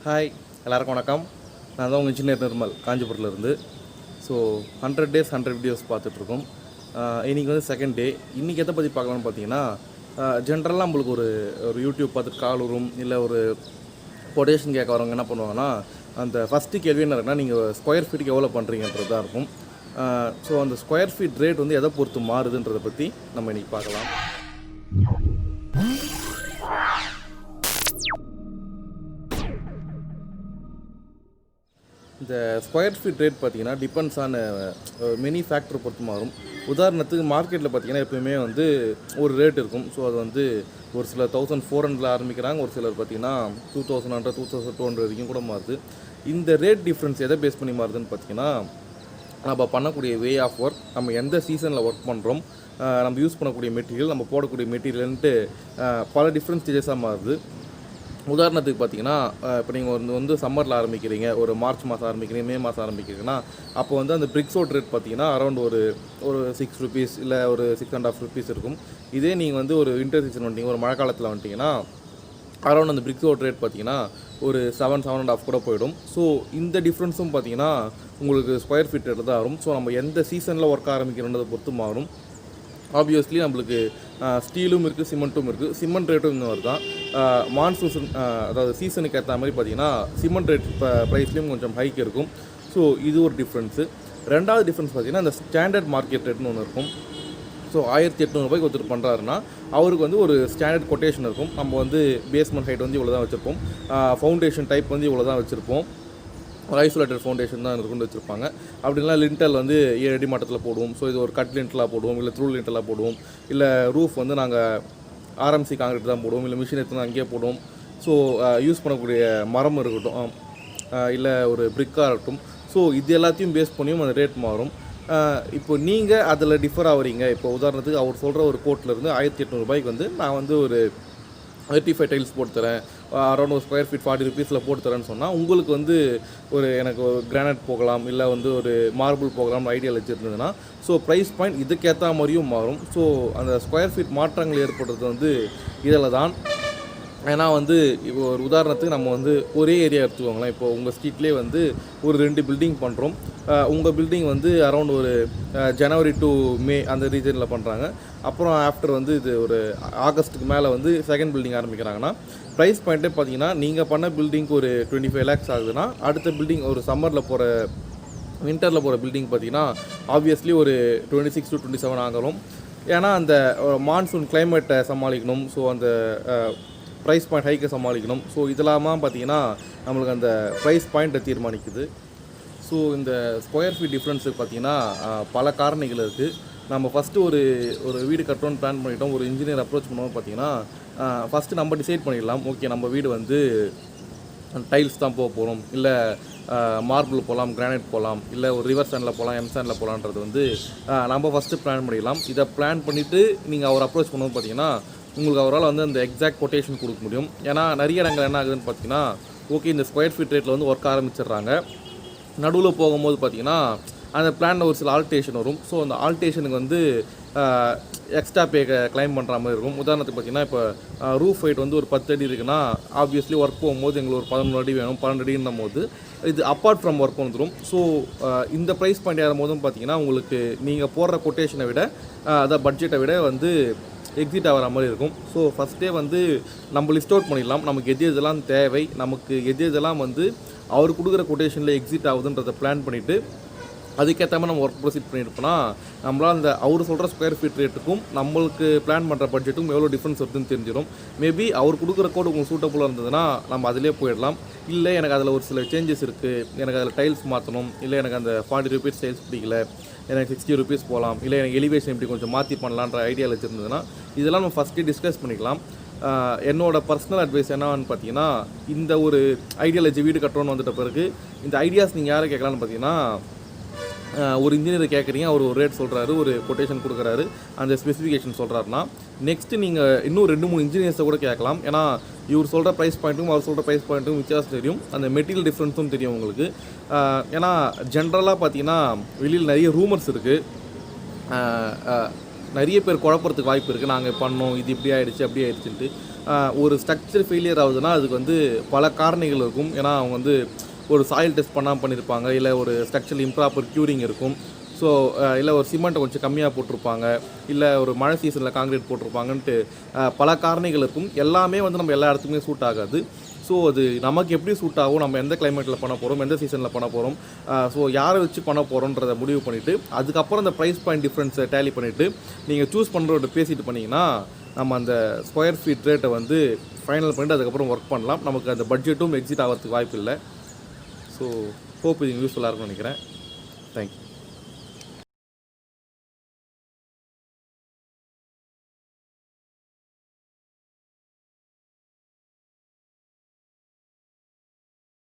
Hi எல்லாருக்கும் வணக்கம். நான் தான் உங்கள் இன்ஜினியர் நிர்மல் காஞ்சிபுரத்துலேருந்து. ஸோ 100 days 100 வீடியோஸ் பார்த்துட்ருக்கோம். இன்றைக்கி வந்து செகண்ட் டே. இன்றைக்கி எதை பற்றி பார்க்கலாம்னு பார்த்தீங்கன்னா, ஜென்ரலாக நம்மளுக்கு ஒரு யூடியூப் பார்த்துட்டு கால் வரும், இல்லை ஒரு கொட்டேஷன் கேட்க வரவங்க என்ன பண்ணுவாங்கன்னா, அந்த ஃபஸ்ட்டு கேள்வி என்ன இருக்குன்னா, நீங்கள் ஸ்கொயர் ஃபீட்டுக்கு எவ்வளோ பண்ணுறீங்கன்றது தான் இருக்கும். ஸோ அந்த ஸ்கொயர் ஃபீட் ரேட் வந்து எதை பொறுத்து மாறுதுன்றதை பற்றி நம்ம இன்றைக்கி பார்க்கலாம். இந்த ஸ்கொயர் ஃபீட் ரேட் பார்த்திங்கன்னா டிபெண்ட்ஸ் ஆன் மெனி ஃபேக்டர் பொறுத்து மாறும். உதாரணத்துக்கு மார்க்கெட்டில் பார்த்திங்கன்னா எப்போயுமே வந்து ஒரு ரேட் இருக்கும். ஸோ அது வந்து ஒரு சிலர் 1400 ஆரம்பிக்கிறாங்க, ஒரு சிலர் பார்த்திங்கன்னா 2100 2200 வரைக்கும் கூட மாறுது. இந்த ரேட் டிஃப்ரென்ஸ் எதை பேஸ் பண்ணி மாறுதுன்னு பார்த்திங்கன்னா, நம்ம பண்ணக்கூடிய வே ஆஃப் ஒர்க், நம்ம எந்த சீசனில் ஒர்க் பண்ணுறோம், நம்ம யூஸ் பண்ணக்கூடிய மெட்டீரியல், நம்ம போடக்கூடிய மெட்டீரியல்ன்ட்டு பல டிஃப்ரெண்ட் ஸ்டேஜஸாக மாறுது. உதாரணத்துக்கு பார்த்தீங்கன்னா, இப்போ நீங்கள் வந்து சம்மரில் ஆரம்பிக்கிறீங்க, ஒரு மார்ச் மாதம் ஆரம்பிக்கிறீங்க, மே மாதம் ஆரம்பிக்கிறீங்கன்னா, அப்போ வந்து அந்த பிரிக்ஸோட ரேட் பார்த்தீங்கன்னா அரௌண்ட் ஒரு ₹6 இல்லை ஒரு ₹6.5 இருக்கும். இதே நீங்கள் வந்து ஒரு வின்டர் சீசன் வந்துட்டீங்க, ஒரு மழை காலத்தில் வந்துட்டிங்கன்னா அரௌண்ட் அந்த பிரிக்ஸோட ரேட் பார்த்தீங்கன்னா ஒரு 7.5 கூட போயிடும். ஸோ இந்த டிஃப்ரென்ஸும் பார்த்தீங்கன்னா உங்களுக்கு ஸ்கொயர் ஃபீட் ரேட்டில் தான் வரும். ஸோ நம்ம எந்த சீசனில் ஒர்க் ஆரம்பிக்கிறோன்றதை பொறுத்து மாறும். ஆப்வியஸ்லி நம்மளுக்கு ஸ்டீலும் இருக்குது, சிமெண்ட்டும் இருக்குது. சிமெண்ட் ரேட்டும் இந்த மாதிரி தான். மான்சூன் அதாவது சீசனுக்கு ஏற்ற மாதிரி பார்த்திங்கன்னா சிமெண்ட் ரேட் ப்ரைஸ்லேயும் கொஞ்சம் ஹைக் இருக்கும். ஸோ இது ஒரு டிஃப்ரென்ஸு. ரெண்டாவது டிஃப்ரென்ஸ் பார்த்திங்கன்னா, இந்த ஸ்டாண்டர்ட் மார்க்கெட் ரேட்னு ஒன்று இருக்கும். ஸோ ₹1800 ஒருத்தர் பண்ணுறாருன்னா அவருக்கு வந்து ஒரு ஸ்டாண்டர்ட் கொட்டேஷன் இருக்கும். நம்ம வந்து பேஸ்மெண்ட் ஹைட் வந்து இவ்வளோ தான் வச்சுருப்போம், ஃபவுண்டேஷன் டைப் வந்து இவ்வளோ தான் வச்சுருப்போம், ஒரு ஐசோலேட்டட் ஃபவுண்டேஷன் தான் இருக்குன்னு வச்சுருப்பாங்க. அப்படின்னா லிண்டல் வந்து 7 அடி மட்டத்தில் போடுவோம். ஸோ இது ஒரு கட் லிண்டலாக போடுவோம், இல்லை த்ரூ லிண்டலாக போடுவோம், இல்லை ரூஃப் வந்து நாங்கள் ஆர்எம்சி காங்கிரீட் தான் போடுவோம், இல்லை மிஷின் எடுத்து அங்கேயே போடுவோம். ஸோ யூஸ் பண்ணக்கூடிய மரம் இருக்கட்டும், இல்லை ஒரு பிரிக்காக இருக்கட்டும். ஸோ இது எல்லாத்தையும் பேஸ் பண்ணியும் அந்த ரேட் மாறும். இப்போ நீங்கள் அதில் டிஃபர் ஆகிறீங்க. இப்போ உதாரணத்துக்கு அவர் சொல்கிற ஒரு கோட்லேருந்து ₹1800 வந்து நான் வந்து ஒரு 35 டைல்ஸ் போட்டு தரேன், அரௌண்ட் ஒரு ஸ்கொயர் ஃபீட் ₹40 போட்டு தரேன்னு சொன்னால், உங்களுக்கு வந்து எனக்கு ஒரு கிரானைட் போகலாம், இல்லை வந்து ஒரு மார்பிள் போகலாம்னு ஐடியா வச்சுருந்ததுன்னா, ஸோ ப்ரைஸ் பாயிண்ட் இதுக்கேற்ற மாதிரியும் மாறும். ஸோ அந்த ஸ்கொயர் ஃபீட் மாற்றங்கள் ஏற்படுறது வந்து இதில் தான். ஏன்னா வந்து இப்போ ஒரு உதாரணத்துக்கு நம்ம வந்து ஒரே ஏரியா எடுத்துக்கோங்களேன். இப்போது உங்கள் ஸ்ட்ரீட்லேயே வந்து ஒரு 2 பில்டிங் பண்ணுறோம். உங்கள் பில்டிங் வந்து அரௌண்ட் ஒரு ஜனவரி டு மே அந்த ரீஜனில் பண்ணுறாங்க. அப்புறம் ஆஃப்டர் வந்து இது ஒரு ஆகஸ்ட்டுக்கு மேலே வந்து செகண்ட் பில்டிங் ஆரம்பிக்கிறாங்கன்னா, ப்ரைஸ் பாயிண்ட்டே பார்த்தீங்கன்னா, நீங்கள் பண்ண பில்டிங்க்கு ஒரு 25 lakhs ஆகுதுன்னா, அடுத்த பில்டிங் ஒரு சம்மரில் போகிற வின்டரில் போகிற பில்டிங் பார்த்தீங்கன்னா ஆப்வியஸ்லி ஒரு 26 to 27 ஆகணும். ஏன்னா அந்த மான்சூன் கிளைமேட்டை சமாளிக்கணும். ஸோ அந்த ப்ரைஸ் பாயிண்ட் ஹைக்கை சமாளிக்கணும். ஸோ இதெல்லாமா பார்த்திங்கன்னா நம்மளுக்கு அந்த ப்ரைஸ் பாயிண்ட்டை தீர்மானிக்குது. ஸோ இந்த ஸ்கொயர் ஃபீட் டிஃப்ரென்ஸுக்கு பார்த்திங்கன்னா பல காரணிகள் இருக்குது. நம்ம ஃபஸ்ட்டு ஒரு வீடு கட்டணும்னு பிளான் பண்ணிட்டோம், ஒரு இன்ஜினியர் அப்ரோச் பண்ணுவோம். பார்த்திங்கன்னா ஃபஸ்ட்டு நம்ம டிசைட் பண்ணிடலாம், ஓகே நம்ம வீடு வந்து டைல்ஸ் தான் போக போகிறோம், இல்லை மார்பிள் போகலாம், கிரானைட் போகலாம், இல்லை ஒரு ரிவர் சாண்டில் போகலாம், எம் சாண்டில் போகலான்றது வந்து நம்ம ஃபஸ்ட்டு பிளான் பண்ணிடலாம். இதை பிளான் பண்ணிவிட்டு நீங்கள் அவர் அப்ரோச் பண்ணுவோம் பார்த்திங்கன்னா உங்களுக்கு அவரால் வந்து அந்த எக்ஸாக்ட் கொட்டேஷன் கொடுக்க முடியும். ஏன்னா நிறைய இடங்கள் என்ன ஆகுதுன்னு பார்த்தீங்கன்னா, ஓகே இந்த ஸ்கொயர் ஃபீட் ரேட்டில் வந்து ஒர்க் ஆரம்பிச்சிடுறாங்க. நடுவில் போகும்போது பார்த்திங்கன்னா அந்த பிளானில் ஒரு சில ஆல்டேஷன் வரும். ஸோ அந்த ஆல்டேஷனுக்கு வந்து எக்ஸ்ட்ரா பே கிளைம் பண்ணுற மாதிரி இருக்கும். உதாரணத்துக்கு பார்த்திங்கன்னா, இப்போ ரூஃப் ஹைட் வந்து ஒரு 10 அடி இருக்குன்னா, ஆப்வியஸ்லி ஒர்க் போகும்போது எங்களுக்கு ஒரு 11 அடி வேணும், 12 அடின்னும் போது இது அப்பார்ட் ஃப்ரம் ஒர்க் வந்துடும். ஸோ இந்த ப்ரைஸ் பாயிண்ட் ஏறும் போதும் பார்த்திங்கன்னா உங்களுக்கு நீங்கள் போடுற கொட்டேஷனை விட அதான் பட்ஜெட்டை விட வந்து எக்ஸிட் ஆகிற மாதிரி இருக்கும். ஸோ ஃபஸ்ட்டே வந்து நம்ம லிஸ்ட் அவுட் பண்ணிடலாம், நமக்கு எது எதெல்லாம் தேவை, நமக்கு எது எதெல்லாம் வந்து அவர் கொடுக்குற கொட்டேஷனில் எக்ஸிட் ஆகுதுன்றதை பிளான் பண்ணிவிட்டு அதுக்கேற்ற மாதிரி நம்ம ஒர்க் ப்ரொசீட் பண்ணியிருப்போம்னா, நம்மளால் அந்த அவர் சொல்கிற ஸ்கொயர் ஃபீட் ரேட்டுக்கும் நம்மளுக்கு பிளான் பண்ணுற பட்ஜெட்டுக்கும் எவ்வளோ டிஃப்ரென்ஸ் வருதுன்னு தெரிஞ்சிடும். மேபி அவர் கொடுக்குற கோடு உங்களுக்கு சூட்டபுளாக இருந்ததுன்னா நம்ம அதிலே போயிடலாம். இல்லை எனக்கு அதில் ஒரு சில சேஞ்சஸ் இருக்குது, எனக்கு அதில் டைல்ஸ் மாற்றணும், இல்லை எனக்கு அந்த ₹40 டைல்ஸ் பிடிக்கல, எனக்கு ₹60 போகலாம், இல்லை எனக்கு எலிவேஷன் இப்படி கொஞ்சம் மாற்றி பண்ணலான்ற ஐடியாவில் வச்சுருந்ததுன்னா இதெல்லாம் நம்ம ஃபஸ்ட்டே டிஸ்கஸ் பண்ணிக்கலாம். என்னோடய பர்சனல் அட்வைஸ் என்னன்னு பார்த்தீங்கன்னா, இந்த ஒரு ஐடியாலஜி வீடு கட்டணும்னு வந்துட்ட பிறகு இந்த ஐடியாஸ் நீங்கள் யாரை கேட்கலான்னு பார்த்தீங்கன்னா, ஒரு இன்ஜினியரை கேட்குறீங்க, அவர் ஒரு ரேட் சொல்கிறாரு, ஒரு கொட்டேஷன் கொடுக்குறாரு, அந்த ஸ்பெசிஃபிகேஷன் சொல்கிறாருன்னா, நெக்ஸ்ட்டு நீங்கள் இன்னும் 2-3 இன்ஜினியர்ஸை கூட கேட்கலாம். ஏன்னா இவர் சொல்கிற ப்ரைஸ் பாயிண்ட்டும் அவர் சொல்கிற ப்ரைஸ் பாயிண்ட்டும் வித்தியாசம் தெரியும், அந்த மெட்டீரியல் டிஃப்ரென்ஸும் தெரியும் உங்களுக்கு. ஏன்னா ஜென்ரலாக பார்த்தீங்கன்னா வெளியில் நிறைய ரூமர்ஸ் இருக்குது, நிறைய பேர் குழப்பறதுக்கு வாய்ப்பு இருக்குது. நாங்கள் பண்ணோம், இது இப்படி ஆகிடுச்சு அப்படி ஆகிடுச்சுன்ட்டு. ஒரு ஸ்ட்ரக்சர் ஃபெயிலியர் ஆகுதுன்னா அதுக்கு வந்து பல காரணிகள் இருக்கும். ஏன்னா அவங்க வந்து ஒரு சாயில் டெஸ்ட் பண்ணாமல் பண்ணியிருப்பாங்க, இல்லை ஒரு ஸ்ட்ரக்சரல் இம்ப்ராப்பர் க்யூரிங் இருக்கும். ஸோ இல்லை ஒரு சிமெண்ட்டை கொஞ்சம் கம்மியாக போட்டிருப்பாங்க, இல்லை ஒரு மழை சீசனில் காங்கிரீட் போட்டிருப்பாங்கன்ட்டு பல காரணிகள் இருக்கும். எல்லாமே வந்து நம்ம எல்லா இடத்துக்குமே சூட் ஆகாது. ஸோ அது நமக்கு எப்படி சூட் ஆகும், நம்ம எந்த கிளைமேட்டில் பண்ண போகிறோம், எந்த சீசனில் பண்ண போகிறோம், ஸோ யாரை வச்சு பண்ண போகிறோன்றதை முடிவு பண்ணிவிட்டு அதுக்கப்புறம் அந்த ப்ரைஸ் பாயிண்ட் டிஃப்ரென்ஸை டேலி பண்ணிவிட்டு நீங்கள் சூஸ் பண்ணுறோட பேசிட்டு பண்ணிங்கன்னா நம்ம அந்த ஸ்கொயர் ஃபீட் ரேட்டை வந்து ஃபைனல் பண்ணிவிட்டு அதுக்கப்புறம் ஒர்க் பண்ணலாம். நமக்கு அந்த பட்ஜெட்டும் எக்ஸிட் ஆகிறதுக்கு வாய்ப்பு இல்லை. ஸோ ஹோப் இது யூஸ்ஃபுல்லாக இருக்கும்னு நினைக்கிறேன். தேங்க்யூ.